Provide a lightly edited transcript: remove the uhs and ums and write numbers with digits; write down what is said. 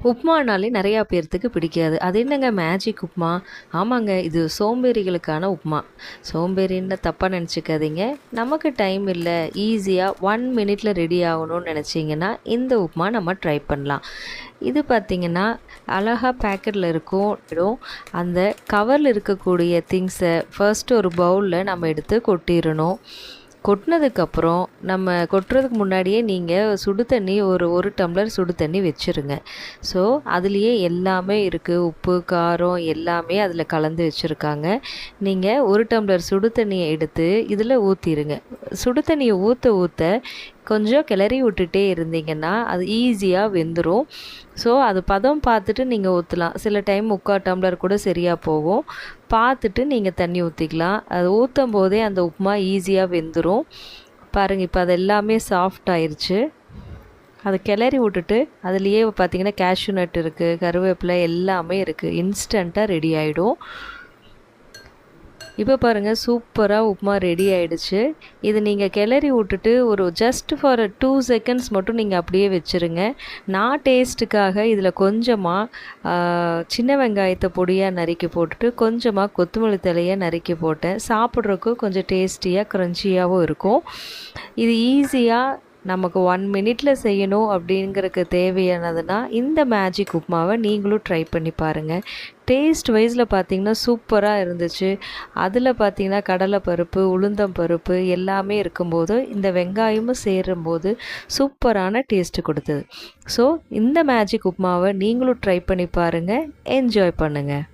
உப்மானாலே நிறையா பேர்த்துக்கு பிடிக்காது. அது என்னங்க மேஜிக் உப்மா? ஆமாங்க, இது சோம்பேறிகளுக்கான உப்மா. சோம்பேறின்னு தப்பாக நினச்சிக்காதீங்க. நமக்கு டைம் இல்லை, ஈஸியாக 1 மினிட்ல ரெடி ஆகணும்னு நினச்சிங்கன்னா இந்த உப்மா நம்ம ட்ரை பண்ணலாம். இது பார்த்திங்கன்னா அழகாக பேக்கெட்டில் இருக்கும். அந்த கவரில் இருக்கக்கூடிய திங்ஸை ஃபர்ஸ்ட்டு ஒரு பவுலில் நம்ம எடுத்து கொட்டிடணும். கொட்டினதுக்கப்புறம் நம்ம கொட்டுறதுக்கு முன்னாடியே நீங்கள் சுடு தண்ணி ஒரு டம்ளர் சுடு தண்ணி வச்சுருங்க. ஸோ அதுலேயே எல்லாமே இருக்குது, உப்பு காரம் எல்லாமே அதில் கலந்து வச்சுருக்காங்க. நீங்கள் ஒரு டம்ளர் சுடு தண்ணியை எடுத்து இதில் ஊற்றிடுங்க. சுடு தண்ணியை ஊற்ற ஊற்ற கொஞ்சம் கிளறி விட்டுட்டே இருந்தீங்கன்னா அது ஈஸியாக வெந்துடும். ஸோ அது பதம் பார்த்துட்டு நீங்கள் ஊற்றலாம். சில டைம் 3/4 டம்ளர் கூட சரியாக போகும். பார்த்துட்டு நீங்கள் தண்ணி ஊற்றிக்கலாம். அது ஊற்றும் போதே அந்த உப்புமா ஈஸியாக வெந்துடும். பாருங்கள், இப்போ அது எல்லாமே சாஃப்ட் ஆயிடுச்சு. அதை கிளறி விட்டுட்டு அதுலேயே பார்த்திங்கன்னா கேஷ்யூ நட் இருக்குது, கருவேப்பிலை எல்லாமே இருக்குது. இன்ஸ்டண்ட்டாக ரெடி ஆகிடும். இப்போ பாருங்கள், சூப்பராக உப்புமா ரெடி ஆகிடுச்சு. இது நீங்கள் கிளறி விட்டுட்டு ஒரு ஜஸ்ட் ஃபார் 2 செகண்ட்ஸ் மட்டும் நீங்கள் அப்படியே வச்சுருங்க. நான் டேஸ்ட்டுக்காக இதில் கொஞ்சமாக சின்ன வெங்காயத்தை பொடியாக நறுக்கி போட்டுட்டு கொஞ்சமாக கொத்தமல்லி தழையை நறுக்கி போட்டேன். சாப்பிட்றதுக்கு கொஞ்சம் டேஸ்டியாக க்ரன்ச்சியாகவும் இருக்கும். இது ஈஸியாக நமக்கு 1 மினிட்ல செய்யணும் அப்படிங்கிறதுக்கு தேவையானதுன்னா இந்த மேஜிக் உப்புமாவை நீங்களும் ட்ரை பண்ணி பாருங்கள். டேஸ்ட் வைஸில் பார்த்திங்கன்னா சூப்பராக இருந்துச்சு. அதில் பார்த்திங்கன்னா கடலைப்பருப்பு, உளுந்தம் பருப்பு எல்லாமே இருக்கும்போது இந்த வெங்காயமும் சேரும்போது சூப்பரான டேஸ்ட்டு கொடுத்தது. ஸோ இந்த மேஜிக் உப்புமாவை நீங்களும் ட்ரை பண்ணி பாருங்கள். என்ஜாய் பண்ணுங்கள்.